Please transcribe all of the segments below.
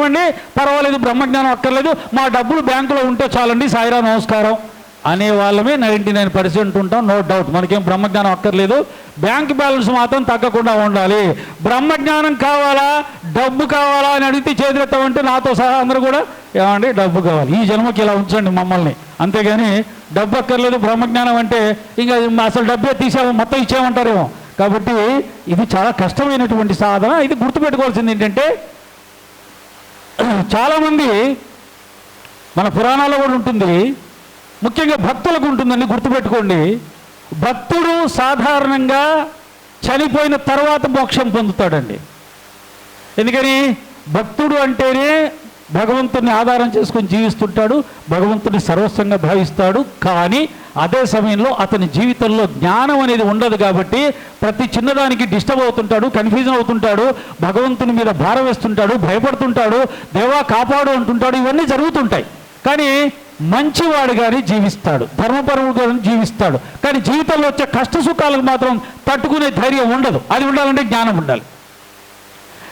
అండి పర్వాలేదు, బ్రహ్మజ్ఞానం అక్కర్లేదు, మా డబ్బులు బ్యాంకులో ఉంటే చాలండి, సాయిరా నమస్కారం అనే వాళ్ళమే 99% ఉంటాం. నో డౌట్, మనకేం బ్రహ్మజ్ఞానం అక్కర్లేదు, బ్యాంక్ బ్యాలెన్స్ మాత్రం తగ్గకుండా ఉండాలి. బ్రహ్మజ్ఞానం కావాలా, డబ్బు కావాలా అని అడిగితే చేతులెత్తామంటే నాతో సహా అందరూ కూడా ఏమండి డబ్బు కావాలి, ఈ జన్మకి ఇలా ఉంచండి మమ్మల్ని, అంతేగాని డబ్బు అక్కర్లేదు బ్రహ్మజ్ఞానం అంటే ఇంకా అసలు డబ్బే తీసాము మొత్తం ఇచ్చేయమంటారేమో. కాబట్టి ఇది చాలా కష్టమైనటువంటి సాధన. ఇది గుర్తుపెట్టుకోవాల్సింది ఏంటంటే, చాలామంది మన పురాణాల్లో కూడా ఉంటుంది, ముఖ్యంగా భక్తులకు ఉంటుందండి, గుర్తుపెట్టుకోండి. భక్తుడు సాధారణంగా చనిపోయిన తర్వాత మోక్షం పొందుతాడండి. ఎందుకని? భక్తుడు అంటేనే భగవంతుని ఆధారం చేసుకొని జీవిస్తుంటాడు, భగవంతుని సర్వస్వంగా భావిస్తాడు. కానీ అదే సమయంలో అతని జీవితంలో జ్ఞానం అనేది ఉండదు కాబట్టి ప్రతి చిన్నదానికి డిస్టర్బ్ అవుతుంటాడు, కన్ఫ్యూజన్ అవుతుంటాడు, భగవంతుని మీద భారం వేస్తుంటాడు, భయపడుతుంటాడు, దేవా కాపాడు అంటుంటాడు. ఇవన్నీ జరుగుతుంటాయి. కానీ మంచివాడు కానీ జీవిస్తాడు, ధర్మపరుడు కానీ జీవిస్తాడు. కానీ జీవితంలో వచ్చే కష్ట సుఖాలకు మాత్రం తట్టుకునే ధైర్యం ఉండదు. అది ఉండాలంటే జ్ఞానం ఉండాలి.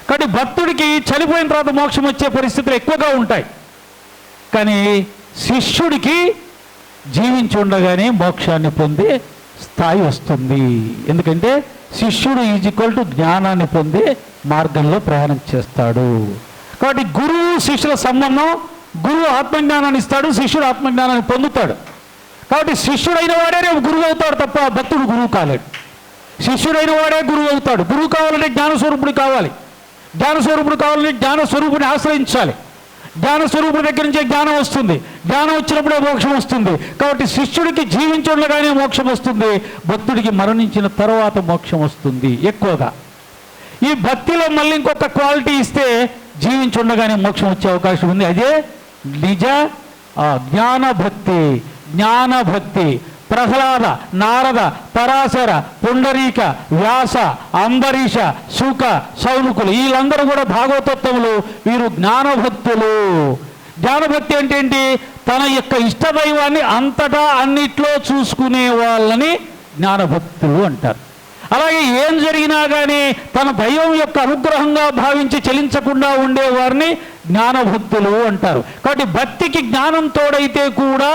కాబట్టి భక్తుడికి చనిపోయిన తర్వాత మోక్షం వచ్చే పరిస్థితులు ఎక్కువగా ఉంటాయి. కానీ శిష్యుడికి జీవించి ఉండగానే మోక్షాన్ని పొందే స్థాయి వస్తుంది. ఎందుకంటే శిష్యుడు ఈజ్ ఈక్వల్ టు జ్ఞానాన్ని పొందే మార్గంలో ప్రయాణం చేస్తాడు. కాబట్టి గురువు శిష్యుల సంబంధం, గురువు ఆత్మజ్ఞానాన్ని ఇస్తాడు, శిష్యుడు ఆత్మజ్ఞానాన్ని పొందుతాడు. కాబట్టి శిష్యుడైన వాడే రేపు గురువు అవుతాడు తప్ప భక్తుడు గురువు కాలేడు. శిష్యుడైన వాడే గురువు అవుతాడు. గురువు కావాలంటే జ్ఞానస్వరూపుడు కావాలి. జ్ఞానస్వరూపుడు కావాలంటే జ్ఞానస్వరూపుని ఆశ్రయించాలి. జ్ఞానస్వరూపుడి దగ్గర నుంచే జ్ఞానం వస్తుంది. జ్ఞానం వచ్చినప్పుడే మోక్షం వస్తుంది. కాబట్టి శిష్యుడికి జీవించుండగానే మోక్షం వస్తుంది, భక్తుడికి మరణించిన తర్వాత మోక్షం వస్తుంది. ఎక్కువగా ఈ భక్తిలో మళ్ళీ ఇంకొక క్వాలిటీ ఇస్తే జీవించుండగానే మోక్షం వచ్చే అవకాశం ఉంది. అదే నిజ జ్ఞానభక్తి. జ్ఞానభక్తి ప్రహ్లాద, నారద, పరాశర, పుండరీక, వ్యాస, అంబరీష, శుక, సౌనకులు వీళ్ళందరూ కూడా భాగవతోత్తములు. వీరు జ్ఞానభక్తులు. జ్ఞానభక్తి అంటే ఏంటి? తన యొక్క ఇష్టదైవాన్ని అంతటా అన్నిట్లో చూసుకునే వాళ్ళని జ్ఞానభక్తులు అంటారు. అలాగే ఏం జరిగినా కానీ తన దైవం యొక్క అనుగ్రహంగా భావించి చలించకుండా ఉండేవారిని జ్ఞానభక్తులు అంటారు. కాబట్టి భక్తికి జ్ఞానం తోడైతే కూడా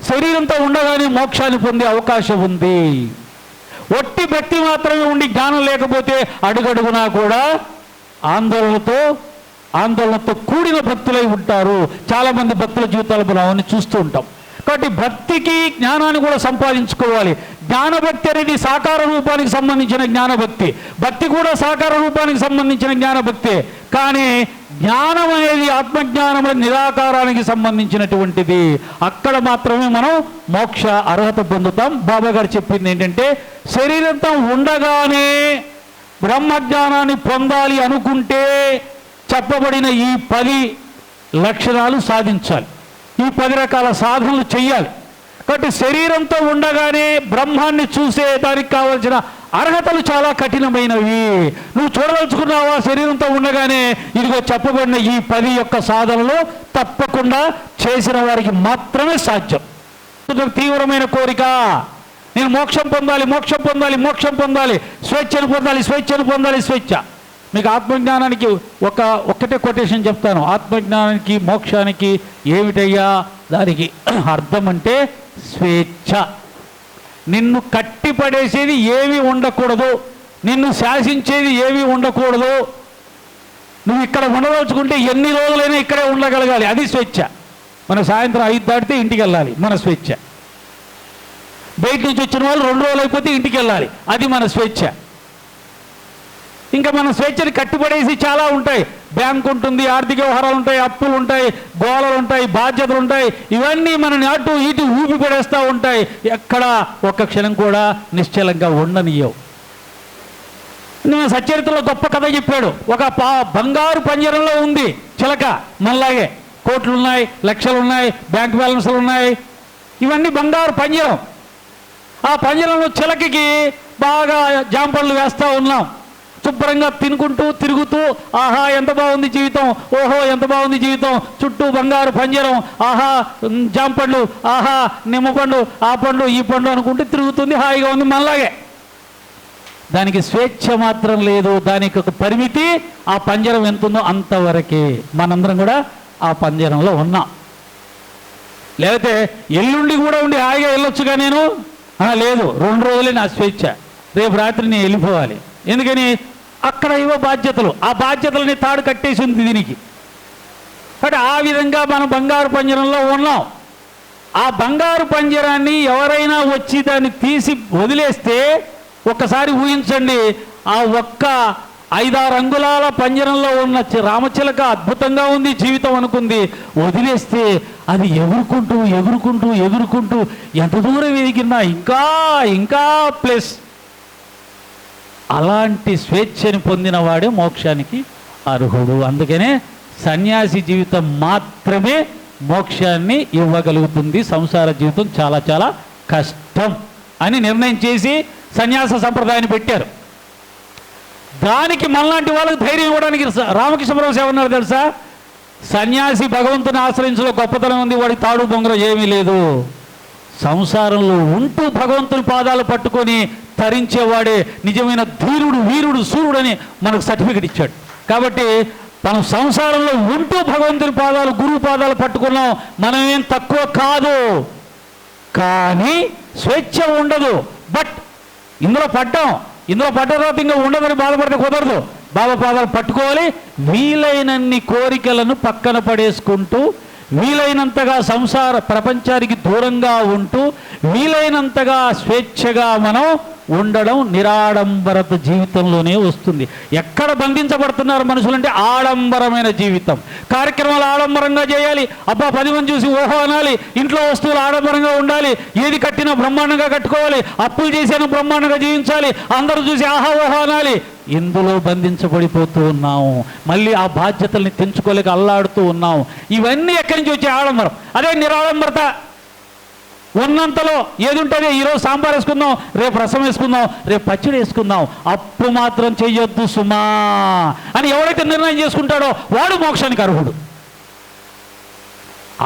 శరీరంతో ఉండగానే మోక్షాన్ని పొందే అవకాశం ఉంది. ఒట్టి భక్తి మాత్రమే ఉండి జ్ఞానం లేకపోతే అడుగడుగునా కూడా ఆందోళనతో కూడిన భక్తులై ఉంటారు. చాలామంది భక్తుల జీవితాలు మనం అవన్నీ చూస్తూ ఉంటాం. కాబట్టి భక్తికి జ్ఞానాన్ని కూడా సంపాదించుకోవాలి. జ్ఞానభక్తి అనేది సాకార రూపానికి సంబంధించిన జ్ఞానభక్తి, భక్తి కూడా సాకార రూపానికి సంబంధించిన జ్ఞానభక్తి. కానీ జ్ఞానం అనేది ఆత్మజ్ఞానం నిరాకారానికి సంబంధించినటువంటిది. అక్కడ మాత్రమే మనం మోక్ష అర్హత పొందుతాం. బాబా గారు చెప్పింది ఏంటంటే, శరీరంతో ఉండగానే బ్రహ్మజ్ఞానాన్ని పొందాలి అనుకుంటే చెప్పబడిన ఈ 10 లక్షణాలు సాధించాలి. ఈ 10 రకాల సాధనలు చెయ్యాలి. కాబట్టి శరీరంతో ఉండగానే బ్రహ్మాన్ని చూసే దానికి కావలసిన అర్హతలు చాలా కఠినమైనవి. నువ్వు చూడదలుచుకున్నావా శరీరంతో ఉండగానే, ఇదిగో చెప్పబడిన ఈ 10 యొక్క సాధనలు తప్పకుండా చేసిన వారికి మాత్రమే సాధ్యం. తీవ్రమైన కోరిక, నేను మోక్షం పొందాలి, మోక్షం పొందాలి, మోక్షం పొందాలి, స్వేచ్ఛను పొందాలి, స్వేచ్ఛను పొందాలి, స్వేచ్ఛ. మీకు ఆత్మజ్ఞానానికి ఒక్కటే కొటేషన్ చెప్తాను. ఆత్మజ్ఞానానికి మోక్షానికి ఏమిటయ్యా దానికి అర్థం అంటే స్వేచ్ఛ. నిన్ను కట్టిపడేసేది ఏమీ ఉండకూడదు, నిన్ను శాసించేది ఏమీ ఉండకూడదు. నువ్వు ఇక్కడ ఉండదలుచుకుంటే ఎన్ని రోజులైనా ఇక్కడే ఉండగలగాలి, అది స్వేచ్ఛ. మన సాయంత్రం 5 దాటితే ఇంటికి వెళ్ళాలి, మన స్వేచ్ఛ. బయట నుంచి వచ్చిన వాళ్ళు 2 రోజులు అయిపోతే ఇంటికి వెళ్ళాలి, అది మన స్వేచ్ఛ. ఇంకా మన స్వేచ్ఛని కట్టుబడేసి చాలా ఉంటాయి. బ్యాంకు ఉంటుంది, ఆర్థిక వ్యవహారాలు ఉంటాయి, అప్పులు ఉంటాయి, గోళలు ఉంటాయి, బాధ్యతలు ఉంటాయి. ఇవన్నీ మనని అటు ఇటు ఊపి పడేస్తూ ఉంటాయి. ఎక్కడ ఒక్క క్షణం కూడా నిశ్చలంగా ఉండనియవు. నేను సచ్చరిత్రలో గొప్ప కథ చెప్పాడు. ఒక బంగారు పంజరంలో ఉంది చిలక, మనలాగే కోట్లున్నాయి, లక్షలున్నాయి, బ్యాంక్ బ్యాలెన్స్లు ఉన్నాయి. ఇవన్నీ బంగారు పంజరం. ఆ పంజరంలో చిలకకి బాగా జాంపళ్ళు వేస్తూ ఉన్నాం. శుభ్రంగా తినుకుంటూ తిరుగుతూ, ఆహా ఎంత బాగుంది జీవితం, ఓహో ఎంత బాగుంది జీవితం, చుట్టూ బంగారు పంజరం, ఆహా జాంపండ్లు, ఆహా నిమ్మపండు, ఆ పండు ఈ పండు అనుకుంటూ తిరుగుతుంది, హాయిగా ఉంది మనలాగే. దానికి స్వేచ్ఛ మాత్రం లేదు, దానికి ఒక పరిమితి. ఆ పంజరం ఎంత ఉందో అంతవరకే. మనందరం కూడా ఆ పంజరంలో ఉన్నాం. లేకపోతే ఎల్లుండి కూడా ఉండి హాయిగా వెళ్ళొచ్చుగా నేను, లేదు 2 రోజులే నా స్వేచ్ఛ, రేపు రాత్రి నేను వెళ్ళిపోవాలి. ఎందుకని? అక్కడ ఏవో బాధ్యతలు, ఆ బాధ్యతలని తాడు కట్టేసి ఉంది దీనికి. కాబట్టి ఆ విధంగా మనం బంగారు పంజరంలో ఉన్నాం. ఆ బంగారు పంజరాన్ని ఎవరైనా వచ్చి దాన్ని తీసి వదిలేస్తే ఒక్కసారి ఊహించండి, ఆ ఒక్క 5-6 అంగుళాల పంజరంలో ఉన్న రామచిలక అద్భుతంగా ఉంది జీవితం అనుకుంది, వదిలేస్తే అది ఎగురుకుంటూ ఎగురుకుంటూ ఎగురుకుంటూ ఎంత దూరం ఎదిగినా ఇంకా ఇంకా ప్లస్. అలాంటి స్వేచ్ఛని పొందిన వాడే మోక్షానికి అర్హుడు. అందుకనే సన్యాసి జీవితం మాత్రమే మోక్షాన్ని ఇవ్వగలుగుతుంది. సంసార జీవితం చాలా చాలా కష్టం అని నిర్ణయం చేసి సన్యాస సంప్రదాయాన్ని పెట్టారు. దానికి మనలాంటి వాళ్ళకి ధైర్యం ఇవ్వడానికి రామకృష్ణ పరమహంస ఏమన్నారు తెలుసా? సన్యాసి భగవంతుని ఆశ్రయించలో గొప్పతనం ఉంది, వాడికి తాడు బొంగరం ఏమీ లేదు. సంసారంలో ఉంటూ భగవంతుని పాదాలు పట్టుకొని తరించేవాడే నిజమైన ధీరుడు, వీరుడు, సూర్యుడు అని మనకు సర్టిఫికెట్ ఇచ్చాడు. కాబట్టి మనం సంసారంలో ఉంటూ భగవంతుని పాదాలు, గురువు పాదాలు పట్టుకున్నాం, మనం ఏం తక్కువ కాదు. కానీ స్వేచ్ఛ ఉండదు. బట్ ఇందులో పడ్డ తర్వాత ఇంకా ఉండదని బాధపడితే కుదరదు. బాబా పాదాలు పట్టుకోవాలి. వీలైనన్ని కోరికలను పక్కన పడేసుకుంటూ, వీలైనంతగా సంసార ప్రపంచానికి దూరంగా ఉంటూ, వీలైనంతగా స్వేచ్ఛగా మనం ఉండడం నిరాడంబరత జీవితంలోనే వస్తుంది. ఎక్కడ బంధించబడుతున్నారు మనుషులంటే ఆడంబరమైన జీవితం. కార్యక్రమాలు ఆడంబరంగా చేయాలి, అబ్బా 10 మంది చూసి ఓహో అనాలి, ఇంట్లో వస్తువులు ఆడంబరంగా ఉండాలి, ఏది కట్టినా బ్రహ్మాండంగా కట్టుకోవాలి, అప్పులు చేసాను బ్రహ్మాండంగా జీవించాలి, అందరూ చూసి ఆహా ఓహో అనాలి. ఇందులో బంధించబడిపోతూ ఉన్నాము. మళ్ళీ ఆ బాధ్యతల్ని తెంచుకోలేక అల్లాడుతూ ఉన్నాము. ఇవన్నీ ఎక్కడి నుంచి వచ్చే ఆడంబరం? అదే నిరాడంబరత. ఉన్నంతలో ఏది ఉంటుంది, ఈరోజు సాంబార్ వేసుకుందాం, రేపు రసం వేసుకుందాం, రేపు పచ్చడి వేసుకుందాం, అప్పు మాత్రం చెయ్యొద్దు సుమా అని ఎవరైతే నిర్ణయం చేసుకుంటాడో వాడు మోక్షానికి అర్హుడు.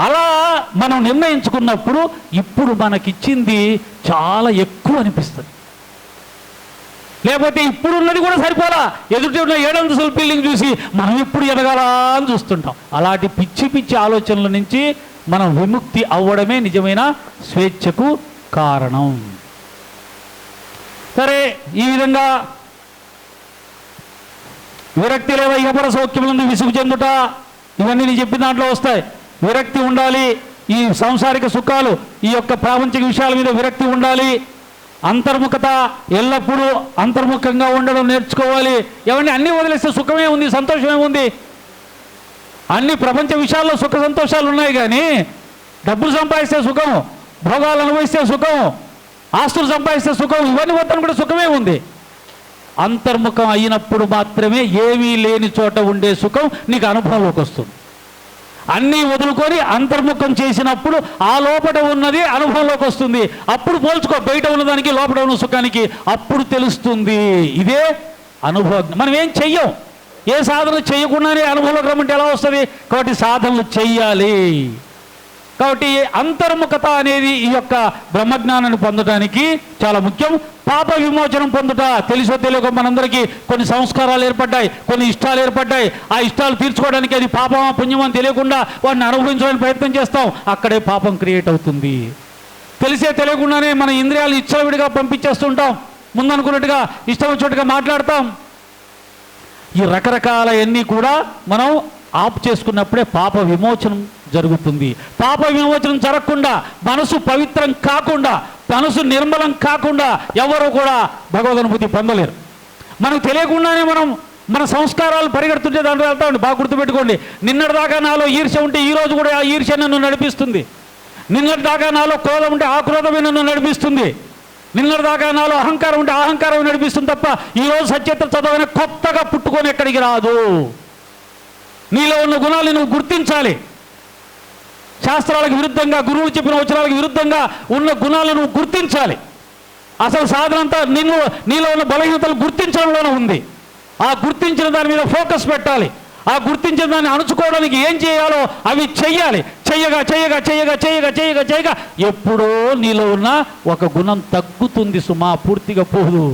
అలా మనం నిర్ణయించుకున్నప్పుడు ఇప్పుడు మనకిచ్చింది చాలా ఎక్కువ అనిపిస్తుంది. లేకపోతే ఇప్పుడు ఉన్నది కూడా సరిపోలా, ఎదుటి ఉన్న 7 అంతస్తుల బిల్డింగ్ చూసి మనం ఎప్పుడు ఎదగాలా అని చూస్తుంటాం. అలాంటి పిచ్చి పిచ్చి ఆలోచనల నుంచి మనం విముక్తి అవ్వడమే నిజమైన స్వేచ్ఛకు కారణం. సరే, ఈ విధంగా విరక్తి లేవ ఇహపర సౌఖ్యములందు విసుగు చెందుట, ఇవన్నీ నేను చెప్పిన దాంట్లో వస్తాయి. విరక్తి ఉండాలి, ఈ సాంసారిక సుఖాలు, ఈ యొక్క ప్రాపంచిక విషయాల మీద విరక్తి ఉండాలి. అంతర్ముఖత, ఎల్లప్పుడూ అంతర్ముఖంగా ఉండడం నేర్చుకోవాలి. ఏమంటే అన్నీ వదిలేస్తే సుఖమే ఉంది, సంతోషమే ఉంది. అన్ని ప్రపంచ విషయాల్లో సుఖ సంతోషాలు ఉన్నాయి, కానీ డబ్బులు సంపాదిస్తే సుఖం, భోగాలు అనుభవిస్తే సుఖం, ఆస్తులు సంపాదిస్తే సుఖం, ఇవన్నీ మొత్తం కూడా సుఖమే ఉంది. అంతర్ముఖం అయినప్పుడు మాత్రమే ఏమీ లేని చోట ఉండే సుఖం నీకు అనుభవంలోకి వస్తుంది. అన్నీ వదులుకొని అంతర్ముఖం చేసినప్పుడు ఆ లోపల ఉన్నది అనుభవంలోకి వస్తుంది. అప్పుడు పోల్చుకో బయట ఉన్నదానికి లోపల ఉన్న సుఖానికి, అప్పుడు తెలుస్తుంది. ఇదే అనుభవం. మనం ఏం చెయ్యం, ఏ సాధన చేయకుండానే అనుభవంలోకి రమ్మంటే ఎలా వస్తుంది? కాబట్టి సాధనలు చెయ్యాలి. కాబట్టి అంతర్ముఖత అనేది ఈ యొక్క బ్రహ్మజ్ఞానాన్ని పొందడానికి చాలా ముఖ్యం. పాప విమోచనం పొందుట, తెలుసో తెలియక మనందరికీ కొన్ని సంస్కారాలు ఏర్పడ్డాయి, కొన్ని ఇష్టాలు ఏర్పడ్డాయి. ఆ ఇష్టాలు తీర్చుకోవడానికి అది పాపమా పుణ్యమా అని తెలియకుండా వాటిని అనుభవించడానికి ప్రయత్నం చేస్తాం. అక్కడే పాపం క్రియేట్ అవుతుంది. తెలిసే తెలియకుండానే మన ఇంద్రియాలు ఇచ్చలవిడిగా పంపించేస్తుంటాం. ముందనుకున్నట్టుగా ఇష్టం వచ్చినట్టుగా మాట్లాడతాం. ఈ రకరకాలవన్నీ కూడా మనం ఆపు చేసుకున్నప్పుడే పాప విమోచనం జరుగుతుంది. పాప విమోచనం జరగకుండా, మనసు పవిత్రం కాకుండా, మనసు నిర్మలం కాకుండా ఎవరు కూడా భగవదనుభూతి పొందలేరు. మనకు తెలియకుండానే మన సంస్కారాలు పరిగెడుతుంటే దాంట్లో వెళ్తామండి. బాగా గుర్తుపెట్టుకోండి, నిన్నటిదాకా నాలో ఈర్ష్య ఉంటే ఈరోజు కూడా ఆ ఈర్ష్య నన్ను నడిపిస్తుంది. నిన్నటిదాకా నాలో క్రోధం ఉంటే ఆ క్రోధమే నన్ను నడిపిస్తుంది. నిన్నటిదాకా నాలో అహంకారం ఉంటే అహంకారం నడిపిస్తుంది తప్ప ఈరోజు సత్యత చదవని కొత్తగా పుట్టుకొని ఎక్కడికి రాదు. నీలో ఉన్న గుణాలను నువ్వు గుర్తించాలి. శాస్త్రాలకు విరుద్ధంగా, గురువులు చెప్పిన వచనాలకు విరుద్ధంగా ఉన్న గుణాలను నువ్వు గుర్తించాలి. అసలు సాధన అంతా నీలో ఉన్న బలహీనతలు గుర్తించడంలోనే ఉంది. ఆ గుర్తించిన దాని మీద ఫోకస్ పెట్టాలి. ఆ గుర్తించిన దాన్ని అణుచుకోవడానికి ఏం చేయాలో అవి చెయ్యాలి. చెయ్యగా చెయ్యగా చెయ్యగా చెయ్యగా చెయ్యగా చెయ్యగా ఎప్పుడో నీలో ఉన్న ఒక గుణం తగ్గుతుంది సుమా, పూర్తిగా పోదు.